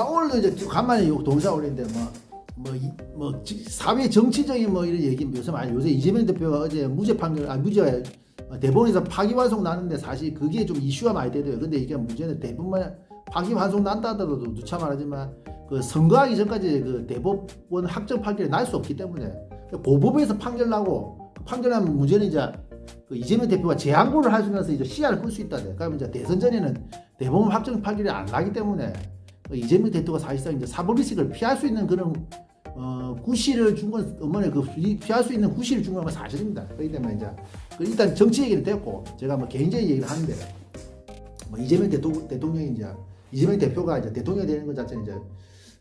오늘도 이제 간만에 요 동사 올리는데 사회 정치적인 뭐 이런 얘기 요새 많이 요새 이재명 대표가 어제 무죄 판결 무죄 대법원에서 파기환송 나는데 사실 그게 좀 이슈가 많이 되더라고요. 근데 이게 문제는 대법원 파기환송 난다 하더라도 누차 말하지만 그 선거하기 전까지 그 대법원 확정 판결이 날 수 없기 때문에 고법에서 판결 나고 판결나면 문제는 이제 그 이재명 대표가 재항고를 하시면서 이제 시야를 끌 수 있다네. 그러면 이제 대선 전에는 대법원 확정 판결이 안 나기 때문에 이재명 대표가 사실상 이제 사법리스크를 피할 수 있는 그런 구실을 준 건 어머니 그 피할 수 있는 구실을 준 건 사실입니다. 그렇기 때문에 이제 일단 정치 얘기는 됐고 제가 뭐 개인적인 얘기를 하는데 뭐 이재명 대통령이 이제 이재명 대표가 이제 대통령이 되는 것 자체는 이제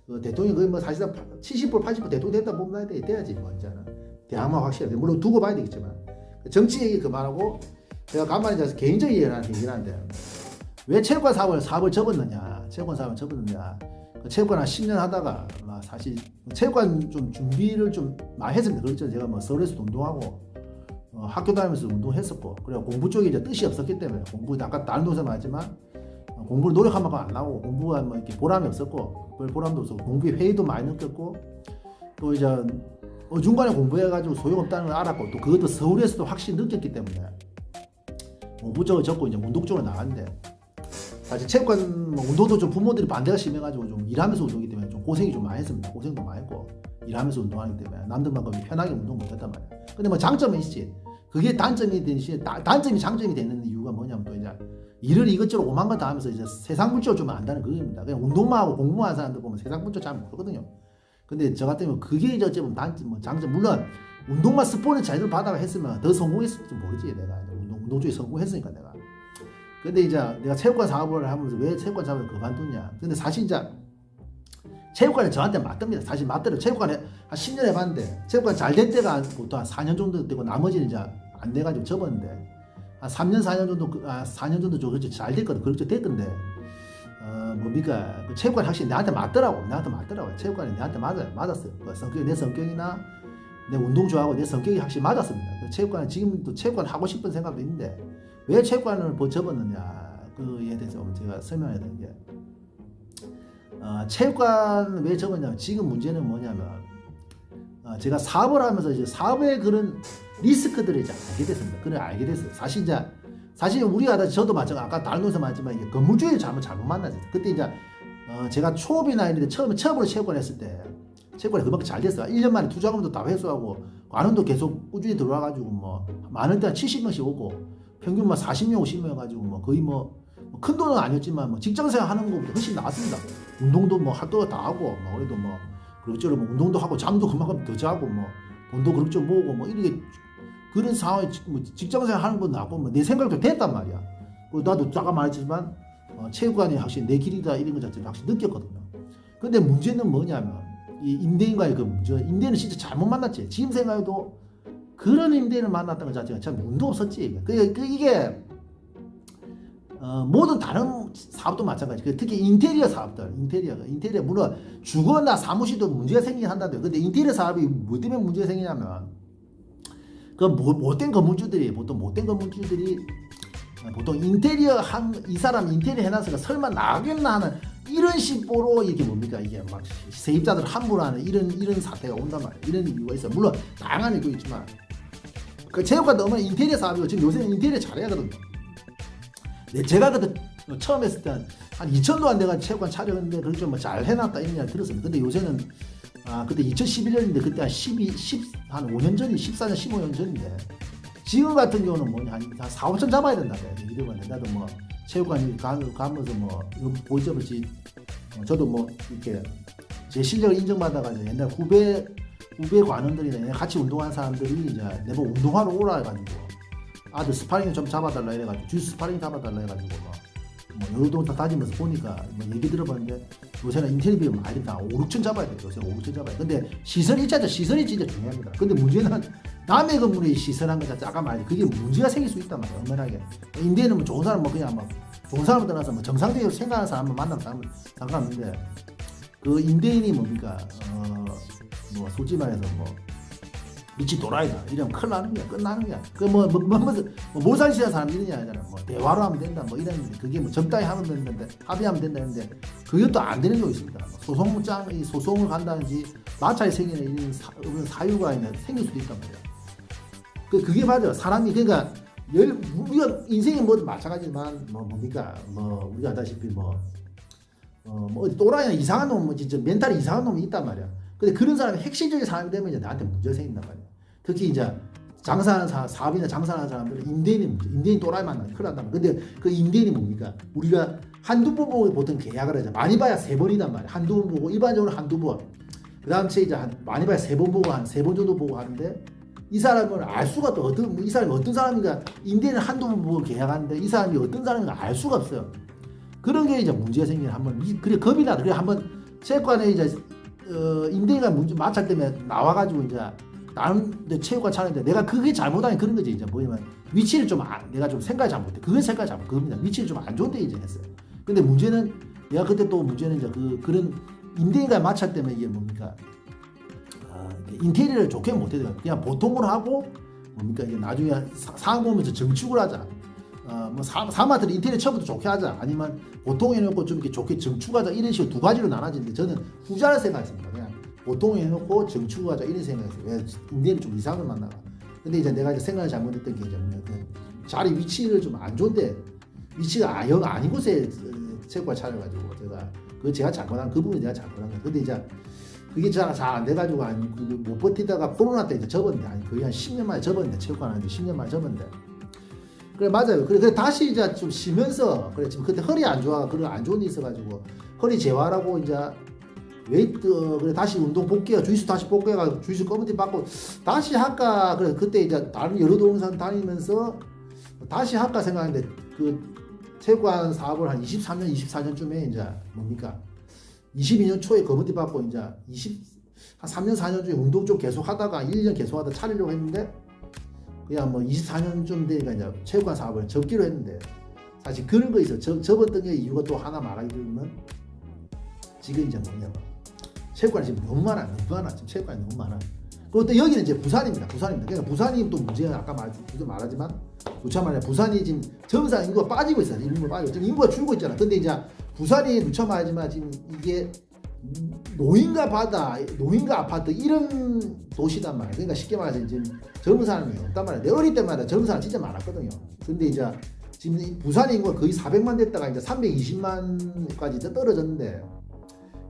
그 대통령이 거의 뭐 사실상 70% 80% 대통령 됐다 보면 돼야지 뭐 이제는 대항마 확실하게 물론 두고 봐야 되겠지만 정치 얘기 그만하고 제가 간만에 이제 개인적인 얘기를 하는데 왜 체육관 사업을 접었느냐 체육관 사업을 접었느냐 체육관 한 10년 하다가 사실 체육관 좀 준비를 좀 많이 했습니다. 그렇죠. 제가 뭐 서울에서도 운동하고 학교 다니면서 운동했었고 그리고 공부 쪽에 이제 뜻이 없었기 때문에 공부 아까 다른 동사 말했지만 공부를 노력한 만큼 안 나오고 공부가 뭐 이렇게 보람이 없었고 별 보람도 없었고 공부에 회의도 많이 느꼈고 또 이제 중간에 공부해가지고 소용없다는 걸 알았고 또 그것도 서울에서도 확실히 느꼈기 때문에 공부 쪽을 접고 이제 운동 쪽으로 나갔는데 사실 체육관 뭐 운동도 좀 부모들이 반대가 심해가지고 좀 일하면서 운동이기 때문에 좀 고생이 좀 많이 했습니다. 고생도 많이 했고 일하면서 운동하기 때문에 남들만큼 편하게 운동 못했단 말이야. 근데 뭐 장점은 있지. 그게 단점이 되시 단점이 장점이 되는 이유가 뭐냐면 또 이제 일을 이것저것 오만 건 다 하면서 이제 세상 물정을 좀 안다는 그겁니다. 그냥 운동만 하고 공부만 하는 사람들 보면 세상 물정 잘 모르거든요. 근데 저 같은 경우 그게 이제 어쩌면 단점, 뭐 장점 물론 운동만 스폰을 제대로 받아가 했으면 더 성공했을지 모르지 내가 운동 쪽에 성공했으니까 내가. 근데 이제 내가 체육관 사업을 하면서 왜 체육관 사업을 그만뒀냐. 근데 사실 이제 체육관이 저한테 맞답니다. 사실 맞더라고요. 체육관에 한 10년 해봤는데 체육관 잘 될 때가 보통 한 4년 정도 되고 나머지는 이제 안 돼가지고 접었는데 한 3년 4년 정도 4년 정도 좀 그렇죠. 잘 됐거든. 그렇죠. 됐던데 뭡니까 그 체육관 확실히 나한테 맞더라고. 체육관이 나한테 맞았어요. 그 성격 내 성격이나 내 운동 좋아하고 내 성격이 확실히 맞았습니다. 그 체육관은 지금도 체육관 하고 싶은 생각도 있는데 왜 체육관을 접었느냐 그에 대해서 제가 설명해야 되는 게 체육관 왜 접었냐면 지금 문제는 뭐냐면 제가 사업을 하면서 이제 사업의 그런 리스크들을 이제 알게 됐습니다. 그걸 알게 됐어요. 사실 우리가 저도 마찬가지 아까 다른 곳에서 말했지만 이게 건물주의를 잘못 만나죠. 그때 이제 제가 초업이나 이런데 처음으로 체육관 했을 때 체육관이 그만큼 잘 됐어요. 1년 만에 투자금도 다 회수하고 관원도 계속 꾸준히 들어와가지고 뭐 많은 데한 70명씩 오고 평균 뭐 40명 50명 해가지고 뭐 거의 큰 돈은 아니었지만 뭐 직장생활 하는 것보다 훨씬 나았습니다. 운동도 뭐 할 거 다 하고 뭐 그래도 뭐 그렇죠. 뭐 운동도 하고 잠도 그만큼 더 자고 뭐 돈도 그렇죠 모으고 뭐 이렇게 그런 상황에 뭐 직장생활 하는 건 나고 뭐 내 생각도 됐단 말이야. 나도 아까 말했지만 체육관이 확실히 내 길이다 이런 것 자체를 확실히 느꼈거든요. 근데 문제는 뭐냐면 이 임대인과의 그 문제. 임대인은 진짜 잘못 만났지. 지금 생각해도 그런 임대인을 만났다는 것 자체가 참 운도 없었지. 이게 모든 다른 사업도 마찬가지. 특히 인테리어 사업들, 인테리어 물론 주거나 사무실도 문제가 생기긴 한다고요. 근데 인테리어 사업이 뭐 때문에 문제가 생기냐면 그 못된 건물주들이 보통 인테리어 이 사람 인테리어 해놨으니까 설마 나겠나 하는 이런 식으로 이게 뭡니까 이게 막 세입자들 함부로 하는 이런 사태가 온단 말이에요. 이런 이유가 있어요. 물론 다양한 이유도 있지만 그 체육관도 얼마나 인테리어 사업이고 지금 요새는 인테리어 잘해야 하거든요. 제가 그때 처음 했을 때 한 2천도 안 돼가지고 체육관 촬영했는데 그걸 좀 잘 해놨다 이런 이야기 들었습니다. 근데 요새는 그때 2011년인데 그때 한 5년 전이 14년 15년 전인데 지금 같은 경우는 뭐냐 한 4, 5천 잡아야 된다 그래. 이러면 나도 뭐 체육관 가면서 뭐 보이저버지 저도 뭐 이렇게 제 실력을 인정받아가지고 옛날 후배 관원들이나 같이 운동한 사람들이 이제 내보고 운동하러 오라 해가지고 아들 스파링 좀 잡아달라 해가지고 주스 스파링 잡아달라 해가지고 뭐 여러 동 다니면서 보니까 뭐 얘기 들어봤는데 요새는 인테리어 많이 다 5, 6천 잡아야 돼요. 요새 5, 6천 잡아야 돼. 근데 시설이 진짜 중요합니다. 근데 문제는 남의 건물에 시설한 것 자체 아까 말했지 그게 문제가 생길 수 있단 말이에요. 엄연하게 임대인은 뭐 좋은 사람 뭐 그냥 뭐 좋은 사람 떠나서 뭐 정상적으로 생각하는 사람만 만나면 상관없는데 그 임대인이 뭡니까 뭐 솔직히 말해서 뭐 미치 도라이다 이러면 큰일 나는 거야. 끝나는 거야. 그뭐 몰살시한 사람 이러냐 하잖아. 뭐 대화로 하면 된다 뭐 이랬는데 그게 뭐 적당히 하면 된다는데 합의하면 된다는데 그것도 안 되는 경우 있습니다. 소송장 소송을 간다든지 마찰이 생기는 이런 사유가 생길 수도 있단 말이야. 그게 맞아. 사람이 그러니까 우리가 인생이 뭐든 마찬가지지만 뭡니까 우리가 아다시피 어디 또라이나 이상한 놈 진짜 멘탈이 이상한 놈이 있단 말이야. 근데 그런 사람이 핵심적인 사람이 되면 이제 나한테 문제가 생긴단 말이야. 특히 이제 장사하는 사업이나 장사하는 사람들은 임대인이 문제, 임대인 또라이 만나면 큰일 난단 말이야. 근데 그 임대인이 뭡니까? 우리가 한두 번 보고 보통 계약을 하자. 많이 봐야 3번이단 말이야. 한두 번 보고 일반적으로 한두 번. 그 다음 이제 많이 봐야 3번 보고 한 3번 정도 보고 하는데 이 사람은 알 수가 또 이 사람이 어떤 사람인가 임대인은 한두 번 보고 계약하는데 이 사람이 어떤 사람인가 알 수가 없어요. 그런 게 이제 문제가 생기는 한번 그래 겁이 나다. 그래 한번 체육관에 이제 임대인과 문제 마찰 때문에 나와가지고 이제 다른 체육관 차는데 내가 그게 잘못하니 그런 거지. 이제 뭐냐면 위치를 내가 좀 생각을 잘못해. 그건 생각을 잘못 그겁니다. 위치를 좀 안 좋은데 이제 했어요. 근데 문제는 내가 그때 또 문제는 이제 그런 임대인과 마찰 때문에 이게 뭡니까? 인테리어를 좋게 못해요. 그냥 보통으로 하고 뭡니까 이게 나중에 상황 보면서 정축을 하자. 사마트를 인테리어 처음부터 좋게 하자. 아니면 보통 해놓고 좀 이렇게 좋게 정축하자. 이런 식으로 두 가지로 나눠지는데 저는 후자를 생각했습니다. 그냥 보통 해놓고 정축하자 이런 생각했어요. 왜 인테리어 좀 이상을 만나가. 근데 이제 내가 생각을 잘못했던 게 이제 자리 위치를 좀 안 좋은데 위치가 영 아닌 곳에 체육관 차려가지고 제가 잘못한 그 부분이 내가 잘못한 거야. 근데 이제 그게 잘 안 돼가지고 못 버티다가 코로나 때 이제 접었는데 거의 한 10년 만에 접었는데 체육관 하는데 10년 만에 접었는데 그래 맞아요. 그래 다시 이제 좀 쉬면서 그래 지금 그때 허리 안 좋아 그런 안 좋은 일이 있어가지고 허리 재활하고 이제 웨이트 그래 다시 운동 복귀가 주짓수 다시 복귀해가 주짓수 검은띠 받고 다시 할까 그래 그때 이제 다른 여러 동산 다니면서 다시 할까 생각했는데 그 체육관 사업을 한 23년 24년쯤에 이제 뭡니까 22년 초에 검은띠 받고 이제 한 3년 4년 중에 운동 좀 계속 하다가 1년 계속 하다 차리려고 했는데 그냥 24년쯤 되니까 이제 체육관 사업을 접기로 했는데 사실 그런 거 있어. 접었던 게 이유가 또 하나 말하기 들면 지금 이제 뭐냐면 체육관이 지금 너무 많아. 지금 체육관이 너무 많아. 그리고 또 여기는 이제 부산입니다. 그러니까 부산이 또 문제가 아까 말하지만 부산이 지금 점상 인구가 빠지고 있어요. 지금 인구가 줄고 있잖아. 근데 이제 부산이 누차 말하지만 지금 이게 노인과 바다, 노인과 아파트 이런 도시단 말이야. 그러니까 쉽게 말해서 지금 젊은 사람이 없단 말이야. 내 어릴 때마다 젊은 사람 진짜 많았거든요. 근데 이제 지금 부산의 인구가 거의 400만 됐다가 이제 320만까지 떨어졌는데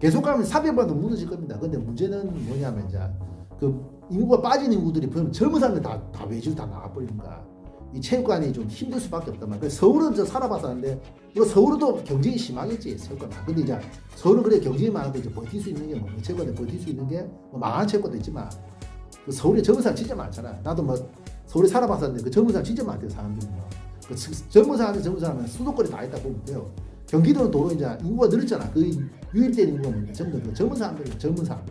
계속 가면 400만도 무너질 겁니다. 근데 문제는 뭐냐면 이제 그 인구가 빠진 인구들이 보면 젊은 사람들 다 외지로 다 나가버리니까 이 체육관이 좀 힘들 수밖에 없단 말이야. 서울은 저 살아봤었는데 이거 서울도 경쟁이 심하겠지 체육관. 근데 이제 서울은 그래 경쟁이 많은데 이제 버틸 수 있는 게 뭐 체육관에 버틸 수 있는 게 뭐 망한 체육관도 있지만 그 서울에 젊은 사람 진짜 많잖아. 나도 뭐 서울에 살아봤었는데 그 젊은 사람 진짜 많대요 사람들이. 그 젊은 사람은 수도권에 다 있다 보면 돼요. 경기도는 도로 이제 인구가 늘었잖아. 그 유입되는 인구가 뭐냐 전부 그 젊은 사람들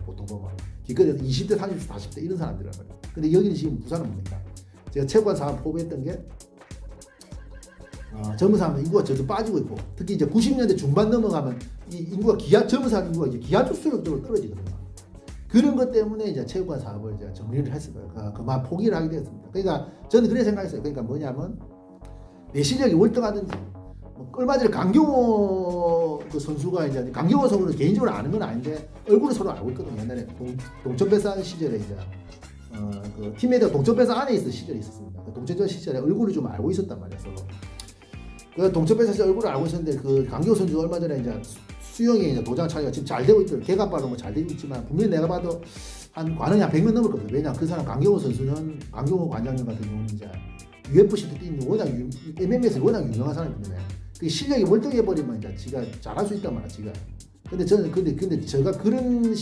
보통 보면 기껏해서 20대 30대 40대 이런 사람들이란 말이야. 근데 여기는 지금 부산은 뭡니까? 제가 체육관 사업 포부했던 게 젊은 사람 인구가 저도 빠지고 있고 특히 이제 90년대 중반 넘어가면 이 인구가 젊은 사람 인구가 이제 기하급수적으로 떨어지거든요. 그런 것 때문에 이제 체육관 사업을 이제 정리를 했어요. 그만 포기를 하게 되었습니다. 그러니까 저는 그렇게 생각했어요. 그러니까 뭐냐면 내 실력이 월등하든지 얼마 전에 강경호 그 선수가 이제 강경호 선수는 개인적으로 아는 건 아닌데 얼굴을 서로 알고 있거든요. 옛날에 동천배사 시절에 이제 그 팀메이터 동천배사 안에 있을 시절이 있었습니다. 그 동천배사 시절에 얼굴을 좀 알고 있었단 말이었어. 그 동천배사 시절 얼굴을 알고 있었는데 그 강경호 선수 얼마 전에 이제 수영에 이제 도장 차기가 지금 잘 되고 있더라고요. 걔가 봐도 뭐 잘 되고 있지만 분명히 내가 봐도 한 관원이 한 100명 넘을 겁니다. 왜냐 그 사람 강경호 선수는 강경호 관장님 같은 경우는 이제 UFC도 뛰는 워낙 MMA에서 워낙 유명한 사람이기 때문에 그 실력이 월등해 버리면 이제 지가 잘할 수 있단 말이야 지가. 근데 저는 근데 제가 그런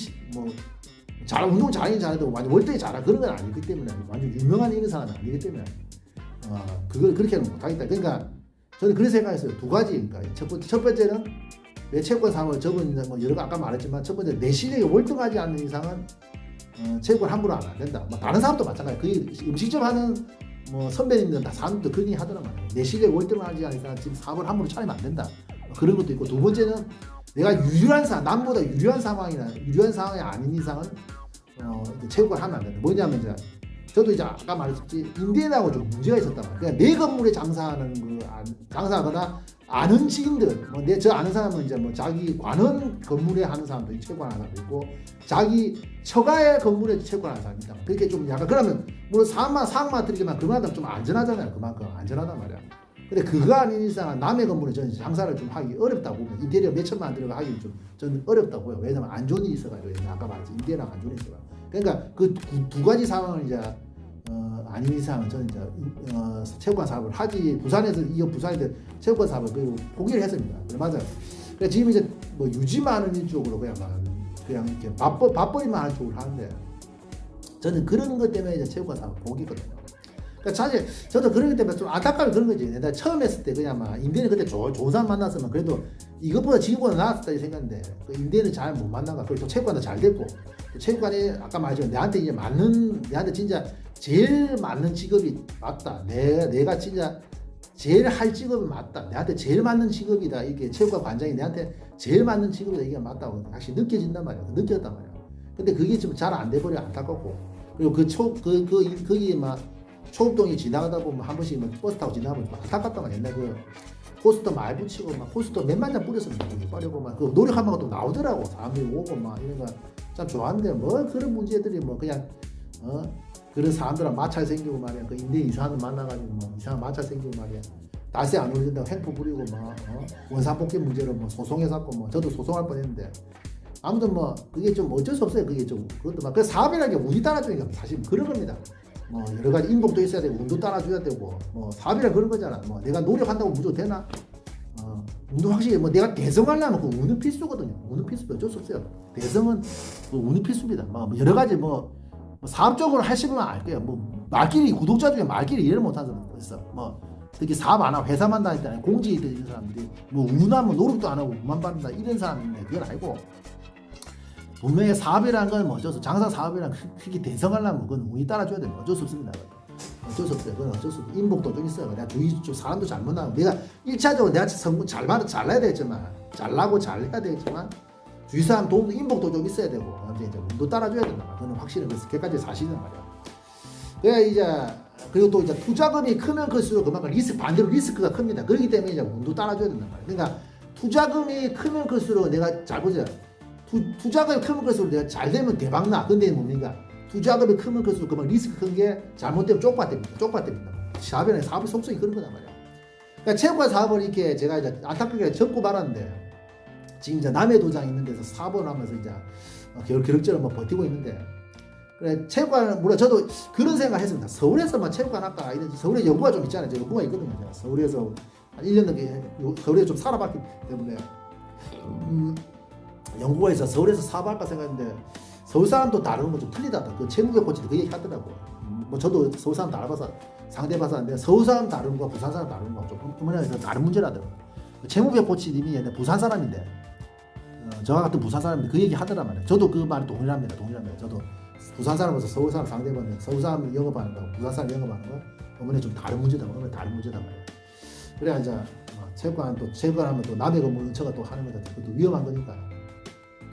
운동 잘하긴 잘해도 완전 월등히 잘하 그런 건 아니기 때문에 완전 유명한 이런 사람은 아니기 때문에 그걸 그렇게는 못하겠다. 그러니까 저는 그런 생각했어요. 두 가지. 그러니까 첫 번째는 내 체육관 사업을 접은 뭐 여러 가 아까 말했지만 첫 번째 내 실력이 월등하지 않는 이상은 체육관 함부로 하면 안 된다. 뭐 다른 사업도 마찬가지. 그 음식점 하는 뭐 선배님들 다 사람도 그런 얘기 하더란 말이에요. 내 실력이 월등하지 않으니까 지금 사업을 함부로 차리면 안 된다. 그런 것도 있고 두 번째는 내가 남보다 유리한 상황이 아닌 이상은 체육관 하면 안 된다. 뭐냐면 이제 저도 이제 아까 말했지 임대인하고 좀 문제가 있었단 말이에요. 그러니까 내 건물에 장사하는 장사하거나 아는 지인들, 뭐 저 아는 사람은 이제 뭐 자기 관원 건물에 하는 사람도 채권하는 사람도 있고 자기 처가의 건물에 채권하는 사람이 있다. 그렇게 좀 약간 그러면 물론 사항만 드리지만 그만큼 좀 안전하잖아요. 그만큼 안전하단 말이야. 근데 그거 아닌 이상 남의 건물에 저는 장사를 좀 하기 어렵다고 봅니다. 인테리어 몇 천만 원 들어가 하기 좀 저는 어렵다고 보여요. 왜냐면 안 좋은 일이 있어가지고 아까 말했지 인테리어랑 안 좋은 일이 있어가지고. 그러니까 그 두 가지 상황을 이제 아닌 이상은 저는 이제 체육관 사업을 하지 부산에서 체육관 사업을 그 포기를 했습니다. 맞아요. 그러니까 지금 이제 뭐 유지만 하는 쪽으로 그냥 이렇게 밥벌이만 하는 쪽으로 하는데 저는 그런 것 때문에 이제 체육관 사업을 포기했거든요. 그러니까 사실 저도 그러기 때문에 좀 안타까운 그런 거지. 내가 처음 했을 때 그냥 막 임대는 그때 좋은 사람 만났으면 그래도 이것보다 지금보다 나았다 생각했는데 그 임대는 잘 못 만나가. 그리고 또 체육관도 잘 됐고 또 체육관이 아까 말했지만 내한테 진짜 제일 맞는 직업이 맞다. 내가 진짜 제일 할 직업이 맞다. 내한테 제일 맞는 직업이다. 이게 체육관 관장이 내한테 제일 맞는 직업이다. 이게 맞다고 다시 느껴진단 말이야. 느꼈단 말이야. 근데 그게 좀 잘 안 돼버려 안타깝고. 그리고 거기 막 초읍동이 지나가다 보면 한 번씩 버스 타고 지나가면 안타깝단 말이야. 옛날 그 포스터 많이 붙이고 막 포스터 몇만 장 뿌렸습니다. 빠르고 막 그 노력하면 또 나오더라고. 사람들이 오고 막 이런 거 참 좋았는데 뭐 그런 문제들이 뭐 그냥 그런 사람들랑 마찰 생기고 말이야. 그 임대 이상한 만나가지고 뭐 이상한 마찰 생기고 말이야. 날씨 안 올린다고 횡포 부리고 막 원산복귀 문제로 뭐 소송해갖고 뭐 저도 소송할 뻔했는데 아무튼 뭐 그게 좀 어쩔 수 없어요. 그게 좀 그것도 막 그 사업이라는 게 운이 따라주니까 사실 그런 겁니다. 뭐 여러 가지 인복도 있어야 되고 운도 따라줘야 되고 뭐 사업이라 그런 거잖아. 뭐 내가 노력한다고 무조건 되나? 운도 확실히 뭐 내가 대성하려면 그 운은 필수거든요. 운은 필수 어쩔 수 없어요. 대성은 그 운이 필수입니다. 뭐 여러 가지 뭐 사업적으로 하시면 알 거예요. 뭐 말끼리 구독자 중에 말끼리 이해를 못하는 사람도 있어. 뭐 특히 사업 안 하고 회사만 다니는 공직에 있는 사람들이 뭐 운하면 노력도 안 하고 운만 받는다 이런 사람인데 그건 아니고 분명히 사업이라는 건 뭐 어쩔 수 장사 사업이랑 크게 대성하려면 그건 운이 따라줘야 돼요. 어쩔 수 없습니다. 어쩔 수 없어요. 그건 어쩔 수 없어요. 인복도 좀 있어요. 내가 주위 쪽 사람도 잘 만나고 내가 1차적으로 내가 성공 잘라야 되겠지만 잘나고 잘해야 되겠지만 주위 사람 도움도 인복도 좀 있어야 되고 이제 운도 따라줘야 된다. 그건 확실히 그까지 사실이란 말이야. 그래 이제 그리고 또 이제 투자금이 크면 클수록 그만큼 반대로 리스크가 큽니다. 그렇기 때문에 이제 운도 따라줘야 된단 말이야. 그러니까 투자금이 크면 클수록 내가 잘 보세요. 투자금이 크면 클수록 내가 잘 되면 대박 나. 근데 뭡니까? 투자금이 크면 클수록 그만 리스크 큰 게 잘못되면 쪽파됩니다. 사업의 속성이 그런 거단 말이야. 그러니까 체육관 사업을 이렇게 제가 이제 안타깝게 접고 말았는데 지금 이제 남해 도장 있는 데서 사업을 하면서 이제 기럭기럭처럼 뭐 버티고 있는데 그래 체육관 물론 저도 그런 생각을 했습니다. 서울에서만 체육관 할까 이런 서울에 연구가 좀 있잖아요. 연구가 있거든요. 제가 서울에서 한 1년 넘게 서울에 좀 살아봤기 때문에 연구가 있어 서울에서 사업할까 생각했는데 서울 사람도 다루는 거 좀 틀리다. 그 최무경 코치도 그 얘기 하더라고요. 뭐 저도 서울 사람 다뤄봐서 상대봐서 하는데 서울 사람 다루는 거 부산 사람 다루는 거 좀 어머니에서 다른 문제라더라고요. 최무경 코치님이 옛날 부산 사람인데 저와 같은 부산 사람인데 그 얘기 하더란 말이에요. 저도 그 말에 동일합니다. 저도 부산 사람으로서 서울 사람 상대방에 서울 사람 영업하는 거 부산 사람 영업하는 거 어머니 좀 다른 문제다. 어머니 다른 문제다 말이에요. 그래 이제 체육관 하면 또 남의 건물 근처가 또 하는 거다. 그것도 위험한 거니까.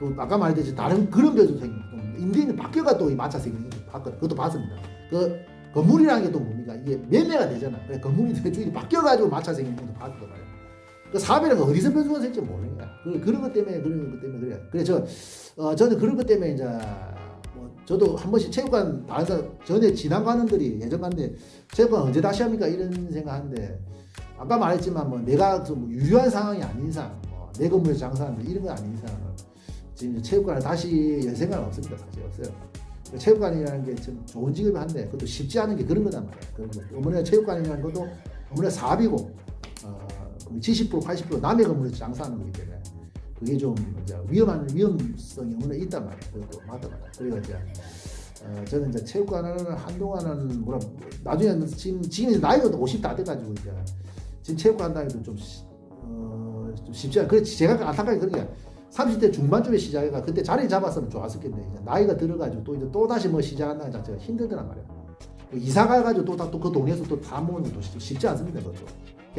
또 아까 말했듯이 다른 그런 변수 생기고 임대인이 바뀌어가 또 이 마차 생기는 그것도 봤습니다. 그 건물이라는 게 또 뭡니까? 이게 매매가 되잖아. 그래 건물이 주인이 바뀌어가지고 마차 생기는 것도 봤거든 말이야. 그 사업이라는 건 어디서 변수가 생길지 모르는 거야. 그런 것 때문에 그래요. 그래서 저는 그런 것 때문에 이제 뭐 저도 한 번씩 체육관 다른 전에 지난 관원들이 예전 갔는데 체육관 언제 다시 합니까? 이런 생각하는데 아까 말했지만 뭐 내가 좀 유효한 상황이 아닌 이상 내 건물에서 장사하는 이런 거 아닌 이상 지금 체육관을 다시 열 생각은 없습니다. 사실 없어요. 체육관이라는 게 좀 좋은 직업이 한데 그것도 쉽지 않은 게 그런 거단 말이야. 어머니가 체육관이라는 것도 어머니가 사업이고 70% 80% 남의 건물에서 장사하는 거기 때문에 그게 좀 이제 위험성이 어머니 있단 말이야. 그것도 맞단 말이야. 그래서 이제 저는 이제 체육관을 한동안은 나중에 지금 이제 나이가 50 다 돼가지고 이제 지금 체육관 다니도 좀 쉽지 않아. 그래서 제가 안타깝게 그런 게 30대 중반쯤에 시작해가 그때 자리 잡았으면 좋았을 텐데 이제 나이가 들어가지고 또 다시 뭐 시작한다는 자체가 힘들더란 말이야. 이사 가가지고 또 그 동네에서 또 다 모으는 것도 쉽지 않습니다. 그것도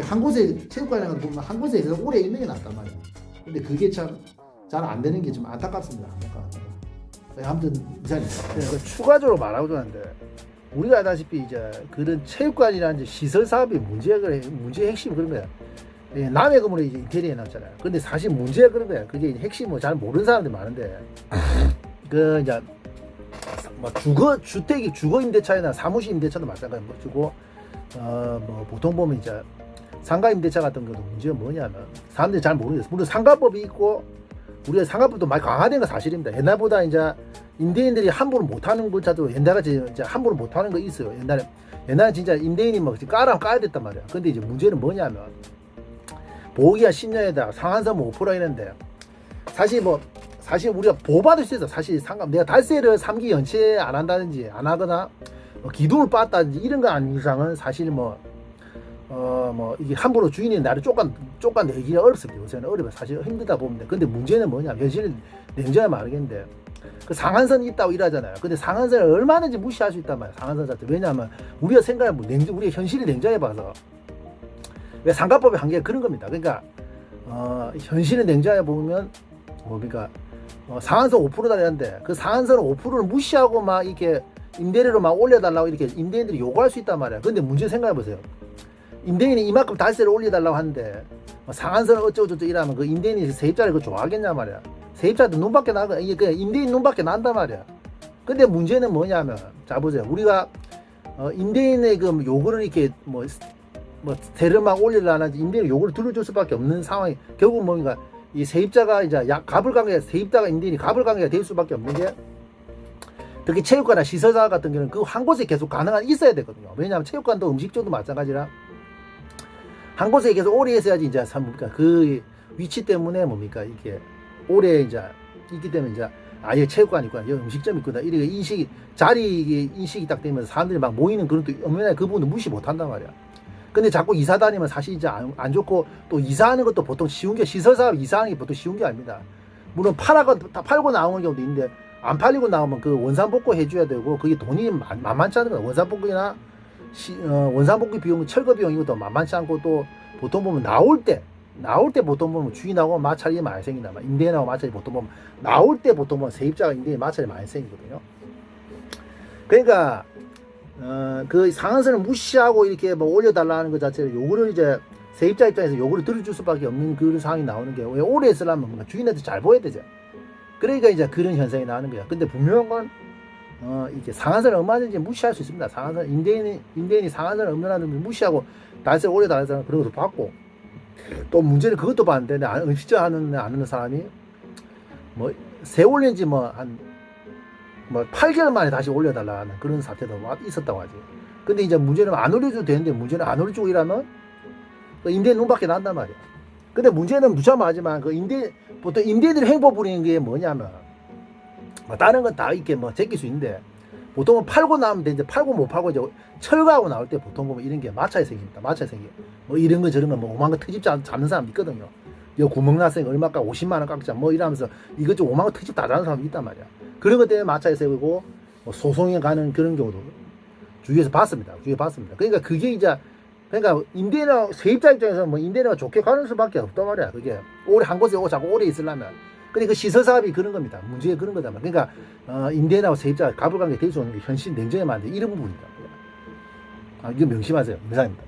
한 곳에 체육관이라는 보면 한 곳에 오래 있는 게 낫단 말이야. 근데 그게 참 잘 안 되는 게 좀 안타깝습니다. 아무튼 이사님 추가적으로 말하고 자는데 우리가 알다시피 이제 그런 체육관이라는 시설 사업이 문제의 핵심 그런 거야. 예, 남의 건물에 이제 인테리어 해놨잖아요. 근데 사실 문제가 그런 거야. 그게 핵심 뭐 잘 모르는 사람들이 많은데 그 이제 뭐 주거 임대차나 사무실 임대차도 마찬가지 뭐 주고 뭐 보통 보면 이제 상가 임대차 같은 것도 문제가 뭐냐면 사람들이 잘 모르겠어. 물론 상가법이 있고 우리가 상가법도 많이 강화된 건 사실입니다. 옛날보다 이제 임대인들이 함부로 못하는 것차도 옛날같이 이제 함부로 못하는 거 있어요. 옛날에 진짜 임대인이 뭐 까라면 까야 됐단 말이야. 근데 이제 문제는 뭐냐면 보호기한 10년에다가 상한선 뭐 5% 이랬는데 사실 우리가 보호받을 수 있어. 사실 내가 달세를 3기 연체 안 한다든지 안 하거나 뭐 기둥을 빻다든지 이런 거 아닌 이상은 사실 이게 함부로 주인이 나를 쫓아내기가 어렵습니다. 요새는 어려워요. 사실 힘들다 보면 돼. 근데 문제는 뭐냐면 현실은 냉정하게 말하겠는데 그 상한선이 있다고 이러잖아요. 근데 상한선을 얼마든지 무시할 수 있단 말이야. 상한선 자체. 왜냐하면 우리가 생각해보면 우리가 현실이 냉정해 봐서 왜 상가법의 한계가 그런 겁니다. 그러니까 현실을 냉정해 보면 그러니까 상한선 5%다는데 그 상한선 5%를 무시하고 막 이렇게 임대료를 막 올려달라고 이렇게 임대인들이 요구할 수 있단 말이야. 근데 문제 생각해 보세요. 임대인이 이만큼 달세를 올려달라고 하는데 상한선을 어쩌고저쩌고 이러면 그 임대인이 세입자를 그거 좋아하겠냐 말이야. 세입자도 눈밖에 나고 이게 임대인 눈밖에 난단 말이야. 근데 문제는 뭐냐면 자 보세요. 우리가 임대인의 그 요구를 이렇게 세를 막 올리려는지 임대인이 요구를 들어줄 수밖에 없는 상황이 결국 뭔가 이 세입자가 이제 갑을 관계가 세입자가 임대인이 갑을 관계가 될 수밖에 없는 게 특히 체육관이나 시설사 같은 경우는 그 한 곳에 계속 있어야 되거든요. 왜냐하면 체육관도 음식점도 마찬가지라 한 곳에 계속 오래 있어야지 이제 그 위치 때문에 이게 오래 이제 있기 때문에 이제 아예 체육관 있구나, 음식점 있구나, 이렇게 자리 인식이 딱 되면서 사람들이 막 모이는 그런 또 엄연하게 그 부분을 무시 못 한단 말이야. 근데 자꾸 이사 다니면 사실 이제 안 좋고 또 이사하는 것도 보통 쉬운 게 시설사업 이사하는 게 보통 쉬운 게 아닙니다. 물론 팔고 나오는 경우도 있는데 안 팔리고 나오면 그 원산복구 해줘야 되고 그게 돈이 만만치 않은 거야. 원산복구나 원산복구 비용, 철거 비용 이것도 만만치 않고 또 보통 보면 나올 때 보통 보면 주인하고 마찰이 많이 생긴다. 임대인하고 마찰이 보통 보면 나올 때 보통 보면 세입자가 임대인 마찰이 많이 생기거든요. 그러니까 그 상한선을 무시하고 이렇게 올려달라는 것 자체를 요구를 이제 세입자 입장에서 요구를 들어줄 수밖에 없는 그런 상황이 나오는 게 왜 오래 쓰려면 주인한테 잘 보여야 되죠. 그러니까 이제 그런 현상이 나오는 거야. 근데 분명한 건 이게 상한선을 얼마든지 무시할 수 있습니다. 상한선 임대인이 상한선을 얼마든지 무시하고 달세를 오래 달라서 그런 것도 받고 또 문제는 그것도 봤는데 음식점 하는 사람이 세 올린 지 한 8개월 만에 다시 올려달라는 그런 사태도 있었다고 하지. 근데 이제 문제는 안 올려줘도 되는데 문제는 안 올려주고 이러면 그 임대인 눈밖에 난단 말이야. 근데 문제는 무참하지만 보통 임대인들이 행보 부리는 게 뭐냐면 다른 건 다 이렇게 제낄 수 있는데 보통은 팔고 나면 되는데 팔고 못 팔고 이제 철거하고 나올 때 보통 보면 이런 게 마찰이 생깁니다. 이런 거 저런 거 5만 거 트집 잡는 사람 있거든요. 여 구멍 났으니까 얼마까 50만 원 깎자 이러면서 이것 좀 5만 원 트집 다 잡는 사람이 있단 말이야. 그런 것 때문에 마찰이 생기고 소송에 가는 그런 경우도 주위에서 봤습니다. 그러니까 그게 이제 임대인이나 세입자 입장에서 임대인이가 좋게 가는 수밖에 없단 말이야. 그게 한 곳에 자꾸 오래 있으려면. 근데 그 시설 사업이 그런 겁니다. 문제가 그런 거다. 그러니까 임대인하고 세입자가 갑을 관계 될 수 없는 게 현실 냉정에 만든 이런 부분이다. 이거 명심하세요. 이상입니다.